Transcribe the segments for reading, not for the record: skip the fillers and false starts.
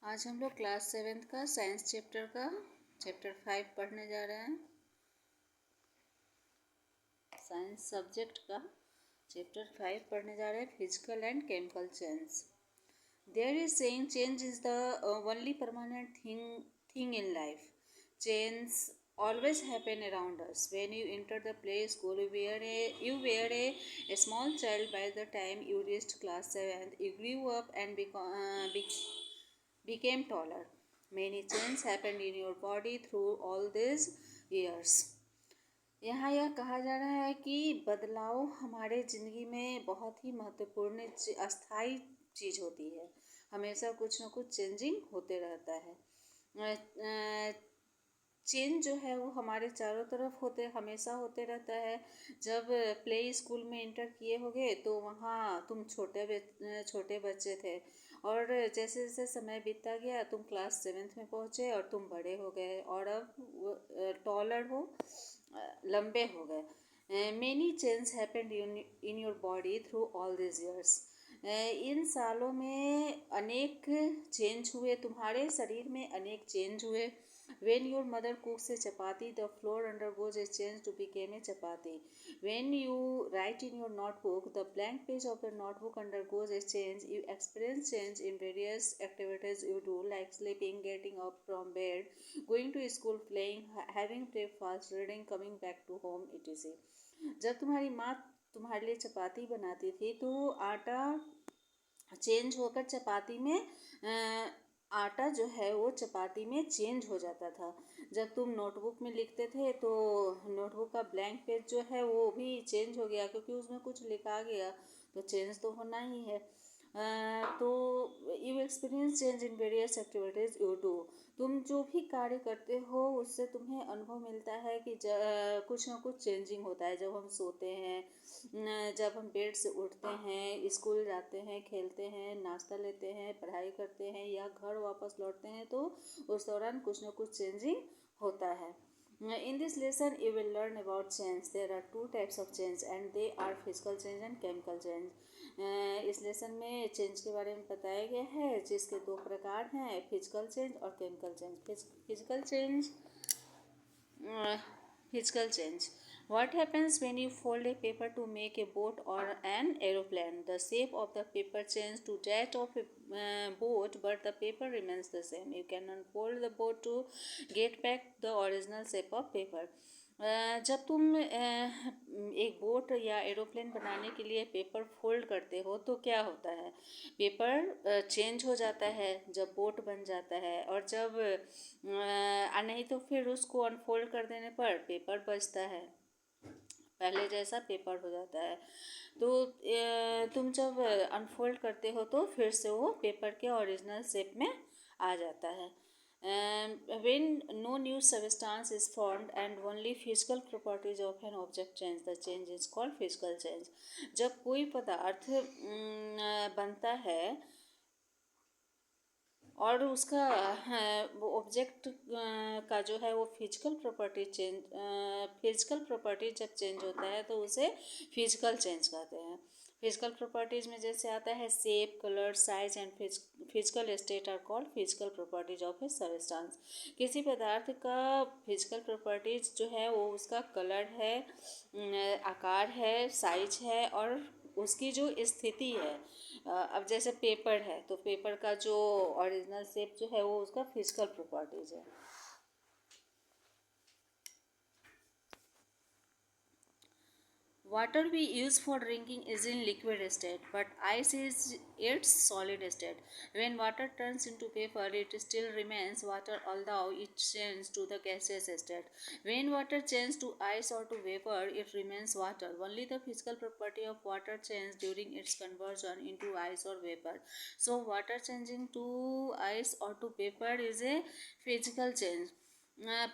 आज हम लोग क्लास 7th का साइंस चैप्टर 5 पढ़ने जा रहे हैं। साइंस सब्जेक्ट का चैप्टर 5 पढ़ने जा रहे हैं, physical and chemical change. There is saying change is the only permanent thing in life. Change always happen around us. When you enter the play school, you were a small child. By the time you reached class 7th, you grew up and became taller. Many changes happened in your body through all these years. यहाँ यह कहा जा रहा है कि बदलाव हमारे ज़िंदगी में बहुत ही महत्वपूर्ण अस्थाई चीज़ होती है। हमेशा कुछ ना कुछ चेंजिंग होते रहता है। चेंज जो है वो हमारे चारों तरफ हमेशा होते रहता है। जब प्ले स्कूल में इंटर किए होगे तो वहाँ तुम छोटे बच्चे थे, और जैसे जैसे समय बीतता गया तुम क्लास 7th में पहुँचे और तुम बड़े हो गए और अब टॉलर हो, लंबे हो गए। Many change happened in your body through all this years. इन सालों में अनेक चेंज हुए, तुम्हारे शरीर में अनेक चेंज हुए। When your mother cooks a chapati, the flour undergoes a change to become a chapati. When you write in your notebook, the blank page of the notebook undergoes a change. You experience change in various activities you do, like sleeping, getting up from bed, going to school, playing, having breakfast, reading, coming back to home, etc. जब तुम्हारी माँ तुम्हारे लिए चपाती बनाती थी तो आटा change होकर चपाती में आटा जो है वो चपाती में चेंज हो जाता था। जब तुम नोटबुक में लिखते थे तो नोटबुक का ब्लैंक पेज जो है वो भी चेंज हो गया, क्योंकि उसमें कुछ लिखा गया तो चेंज तो होना ही है। तो you experience change in various activities you do. तुम जो भी कार्य करते हो उससे तुम्हें अनुभव मिलता है कि कुछ ना कुछ चेंजिंग होता है। जब हम सोते हैं, जब हम बेड से उठते हैं, स्कूल जाते हैं, खेलते हैं, नाश्ता लेते हैं, पढ़ाई करते हैं या घर वापस लौटते हैं, तो उस दौरान कुछ ना कुछ चेंजिंग होता है. In this lesson, you will learn about change. There are two types of change, and they are physical change and chemical change. इस लेसन में चेंज के बारे में बताया गया है, जिसके दो प्रकार हैं, फिजिकल चेंज और chemical change. Physical change. What happens when you fold a paper to make a boat or an aeroplane? The shape of the paper changes to that of a boat, but the paper remains the same. You can unfold the boat to get back the original shape of paper. जब तुम एक boat या aeroplane बनाने के लिए paper fold करते हो तो क्या होता है, पेपर चेंज हो जाता है जब बोट बन जाता है, और जब नहीं तो फिर उसको अनफोल्ड कर देने पर पेपर बचता है, पहले जैसा पेपर हो जाता है. तो तुम जब अनफोल्ड करते हो तो फिर से वो पेपर के ओरिजिनल शेप में आ जाता है. When no new substance is formed and only physical properties of an object change, the change is called physical change. जब कोई पदार्थ बनता है और उसका ऑब्जेक्ट का जो है वो फिजिकल प्रॉपर्टी जब चेंज होता है तो उसे फिजिकल चेंज कहते हैं. फिजिकल प्रॉपर्टीज़ में जैसे आता है shape, colour, size and physical state are called physical properties of a substance. किसी पदार्थ का फिजिकल प्रॉपर्टीज जो है वो उसका कलर है, आकार है, साइज है और उसकी जो स्थिति है. अब जैसे पेपर है तो पेपर का जो ओरिजिनल शेप जो है वो उसका फिजिकल प्रॉपर्टीज है. Water we use for drinking is in liquid state, but ice is its solid state. When water turns into paper, it still remains water, although it changes to the gaseous state. When water changes to ice or to vapor, it remains water. Only the physical property of water changes during its conversion into ice or vapor. So, water changing to ice or to vapor is a physical change.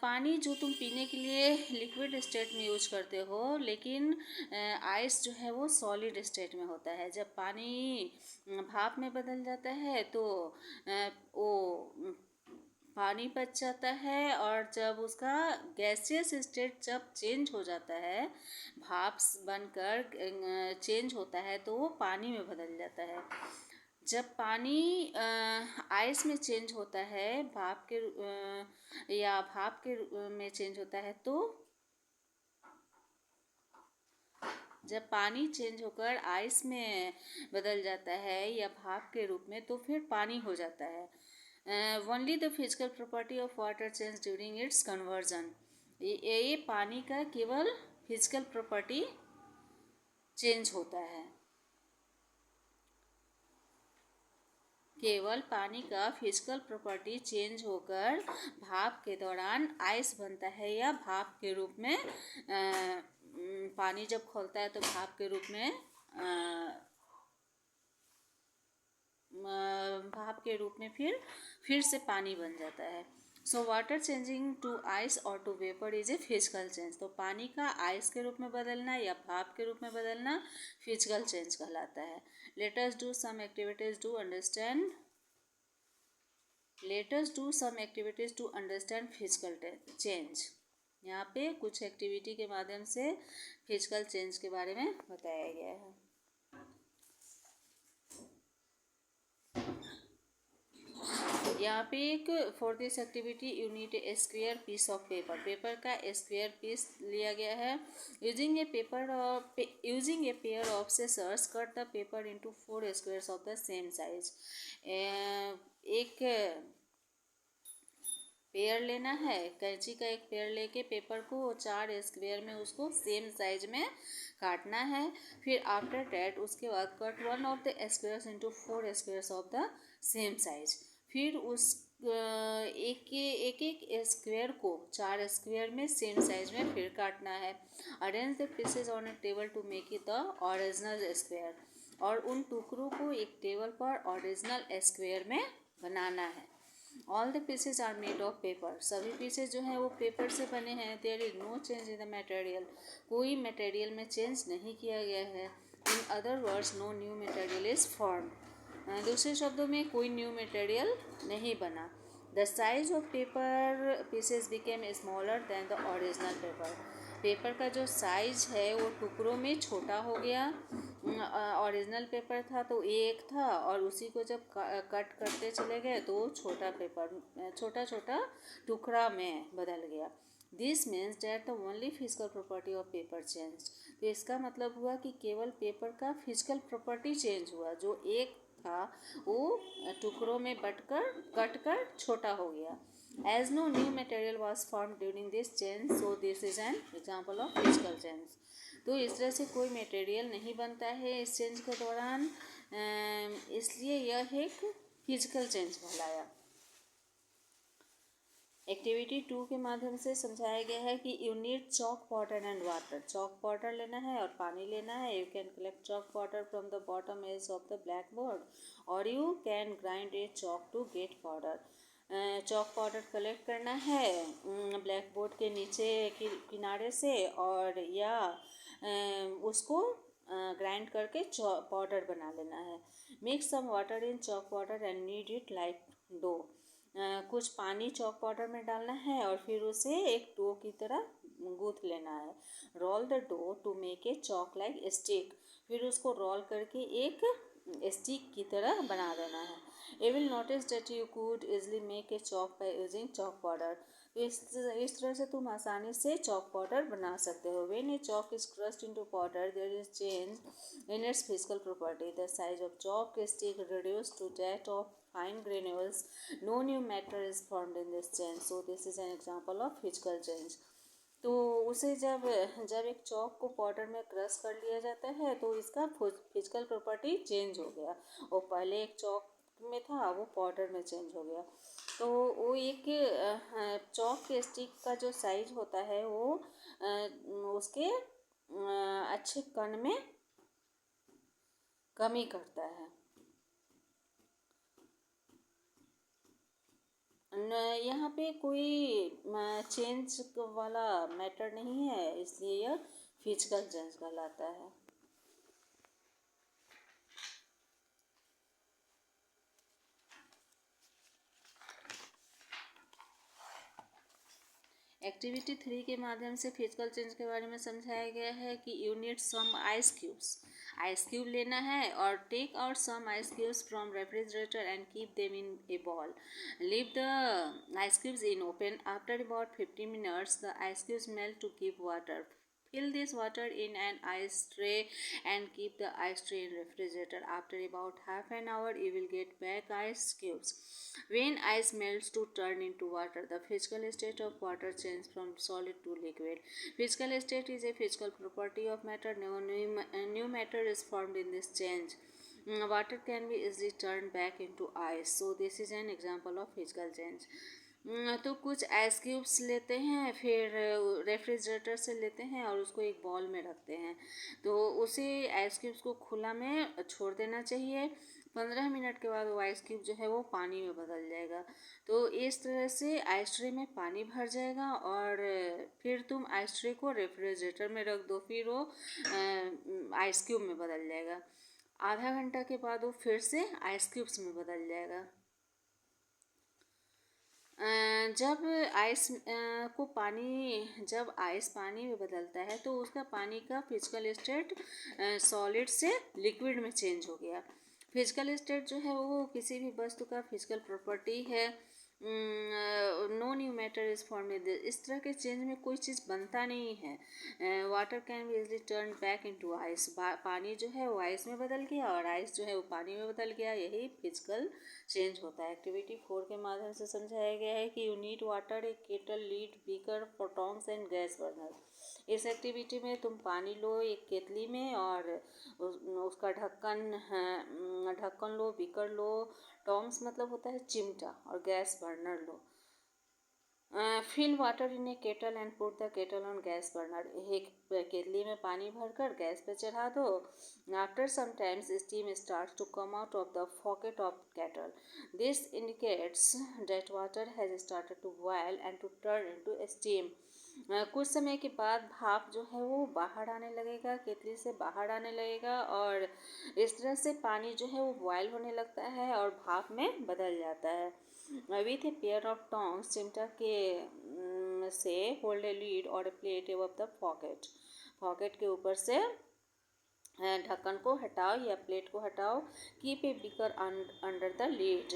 पानी जो तुम पीने के लिए liquid state में use करते हो, लेकिन आइस जो है वो सॉलिड स्टेट में होता है. जब पानी भाप में बदल जाता है तो वो पानी बच जाता है, और जब उसका गैसियस स्टेट जब चेंज हो जाता है, भाप बनकर चेंज होता है तो वो पानी में बदल जाता है. जब पानी आइस में चेंज होता है भाप के या भाप के में चेंज होता है, तो जब पानी चेंज होकर आइस में बदल जाता है या भाप के रूप में, तो फिर पानी हो जाता है। Only the physical property of water change during its conversion. ये पानी का केवल फिजिकल प्रॉपर्टी चेंज होता है, केवल पानी का फिजिकल प्रॉपर्टी चेंज होकर भाप के दौरान आइस बनता है या भाप के रूप में पानी जब खौलता है तो भाप के रूप में फिर से पानी बन जाता है। So water changing to ice और to vapour is a physical change. तो पानी का आइस के रूप में बदलना या भाप के रूप में बदलना फिजिकल चेंज कहलाता है। Let us do some activities to understand physical change. यहाँ पे कुछ एक्टिविटी के माध्यम से फिजिकल चेंज के बारे में बताया गया है। यहाँ पे एक for this activity you need a square piece of paper का स्क्वायर पीस लिया गया है। Using a pair of scissors cut the paper into 4 squares of the same size. एक पेयर लेना है, कैंची का एक पेयर लेके पेपर को 4 स्क्वायर में उसको सेम साइज में काटना है। फिर आफ्टर डैट उसके बाद cut one of the squares into 4 squares of the same size. फिर उस एक स्क्वायर को 4 स्क्वायर में सेम साइज में फिर काटना है। Arrange the pieces on a table to make it the original square. और उन टुकड़ों को एक टेबल पर ओरिजिनल स्क्वायर में बनाना है। All the pieces are made of paper. सभी पीसेज जो हैं वो पेपर से बने हैं। There is no change in the material. कोई मटेरियल में चेंज नहीं किया गया है। In other words no new material is form. दूसरे शब्दों में कोई न्यू मटेरियल नहीं बना। The size of paper pieces became smaller than the original paper. Paper का जो साइज है वो टुकड़ों में छोटा हो गया। ओरिजिनल पेपर था तो एक था, और उसी को जब कट करते चले गए तो छोटा छोटा टुकड़ा में बदल गया। This means that the only physical property of paper change. तो इसका मतलब हुआ कि केवल पेपर का फिजिकल प्रॉपर्टी चेंज हुआ। जो एक था वो टुकड़ों में कट कर छोटा हो गया। As no new material was formed during this change, so this is an example of physical change. तो इस तरह से कोई मटेरियल नहीं बनता है इस चेंज के दौरान, इसलिए यह एक फिजिकल चेंज कहलाया। एक्टिविटी 2 के माध्यम से समझाया गया है कि you need chalk powder and water. Chalk powder लेना है और पानी लेना है। You can collect chalk powder from the bottom edge of the blackboard और you can grind a chalk to get powder. Chalk powder collect करना है black board के नीचे किनारे से, और या उसको ग्राइंड करके पाउडर बना लेना है। Mix some water in chalk powder and knead it like dough. कुछ पानी चॉक पाउडर में डालना है और फिर उसे एक डो की तरह गूँथ लेना है। Roll the dough to make a chalk like stick. फिर उसको रोल करके एक स्टिक की तरह बना देना है। You will notice that you could easily make a chalk by using chalk powder. इस तरह से तुम आसानी से चॉक पाउडर बना सकते हो। When a chalk is crushed into powder, there is change in its physical property. The size of chalk stick reduced to that of fine granules. No new matter is formed in this change. So this is an example of physical change. तो उसे जब एक chalk को powder में crush कर लिया जाता है तो इसका फिजिकल प्रॉपर्टी चेंज हो गया। और पहले एक चॉक में था वो पाउडर में चेंज हो गया। तो वो एक चॉक के स्टिक का जो साइज होता है वो उसके अच्छे कण में कमी करता है। यहाँ पे कोई चेंज वाला मैटर नहीं है, इसलिए यह फिजिकल चेंज कहलाता है। एक्टिविटी 3 के माध्यम से फिजिकल चेंज के बारे में समझाया गया है कि you need some ice cubes. Ice cube लेना है और take out some ice cubes from refrigerator and keep them in a bowl. Leave the ice cubes in open. After about 50 minutes, the ice cubes melt to keep water. Fill this water in an ice tray and keep the ice tray in refrigerator. After about half an hour, you will get back ice cubes. When ice melts to turn into water, the physical state of water changes from solid to liquid. Physical state is a physical property of matter. No new matter is formed in this change. Water can be easily turned back into ice. So this is an example of physical change. तो कुछ ice cubes लेते हैं, फिर refrigerator से लेते हैं और उसको एक बॉल में रखते हैं. तो उसी आइस क्यूब्स को खुला में छोड़ देना चाहिए. 15 मिनट के बाद वो आइस क्यूब जो है वो पानी में बदल जाएगा. तो इस तरह से आइस ट्रे में पानी भर जाएगा और फिर तुम आइस ट्रे को रेफ्रिजरेटर में रख दो, फिर वो आइस क्यूब में बदल जाएगा. आधा घंटा के बाद वो फिर से आइस क्यूब्स में बदल जाएगा. जब आइस को पानी जब आइस पानी में बदलता है तो उसका पानी का फिजिकल स्टेट सॉलिड से लिक्विड में चेंज हो गया. फिजिकल स्टेट जो है वो किसी भी वस्तु का फिजिकल प्रॉपर्टी है. No new matter is form in this. इस तरह के चेंज में कोई चीज़ बनता नहीं है. Water can be easily turn back into ice. पानी जो है वो आइस में बदल गया और आइस जो है वो पानी में बदल गया. यही फिजिकल चेंज होता है. एक्टिविटी 4 के माध्यम से समझाया गया है कि you need water, a kettle, lid, beaker, pot tongs and gas burner. इस एक्टिविटी में तुम पानी लो एक केतली में और उसका ढक्कन लो, बीकर लो, टॉन्ग्स मतलब होता है चिमटा, और गैस बर्नर लो. Fill water in a kettle and put the kettle on gas burner. एक केतली में पानी भरकर गैस पे चढ़ा दो. After some times steam starts to come out of the faucet of kettle. This indicates that water has started to boil and to turn into steam. कुछ समय के बाद भाप जो है वो बाहर आने लगेगा, केतली से बाहर आने लगेगा और इस तरह से पानी जो है वो बॉयल होने लगता है और भाप में बदल जाता है. With a pair of tongs, चिमटा के से होल्ड ए लीड और a plate above the pocket. Pocket के ऊपर से ढक्कन को हटाओ या प्लेट को हटाओ. Keep a beaker under the lid.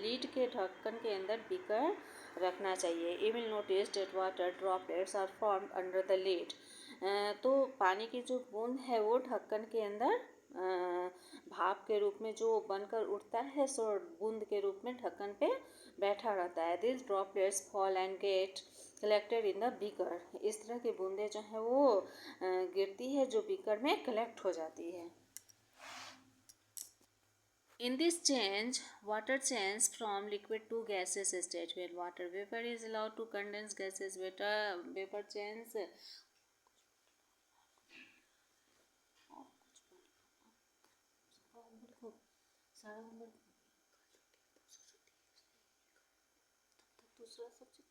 Lid के ढक्कन के अंदर बीकर रखना चाहिए. You will notice that water droplets are formed under the lid. तो पानी की जो बूंद है वो ढक्कन के अंदर भाप के रूप में जो बनकर उठता है, सो बूंद के रूप में ढक्कन पे बैठा रहता है. This droplets fall and get collected in the beaker. इस तरह की बूंदें जो हैं वो गिरती है जो बीकर में कलेक्ट हो जाती है. In this change, water changes from liquid to gaseous state. When water vapor is allowed to condense gases, vapor change. सारा होमवर्क दूसरा subject.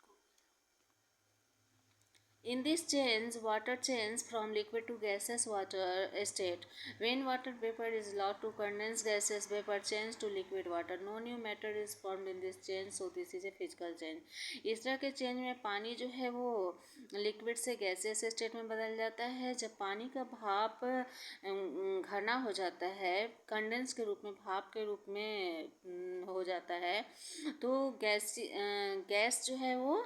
In this change, water changes from liquid to gaseous water state. When water vapor is allowed to condense gases, vapor change to liquid water. No new matter is formed in this change, so this is a physical change. इस तरह के change में पानी जो है वो liquid से gaseous state में बदल जाता है. जब पानी का भाप घना हो जाता है, कंडेंस के रूप में, भाप के रूप में हो जाता है, तो गैस जो है वो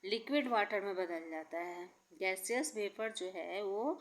लिक्विड वाटर में बदल जाता है. गैसियस वेपर जो है वो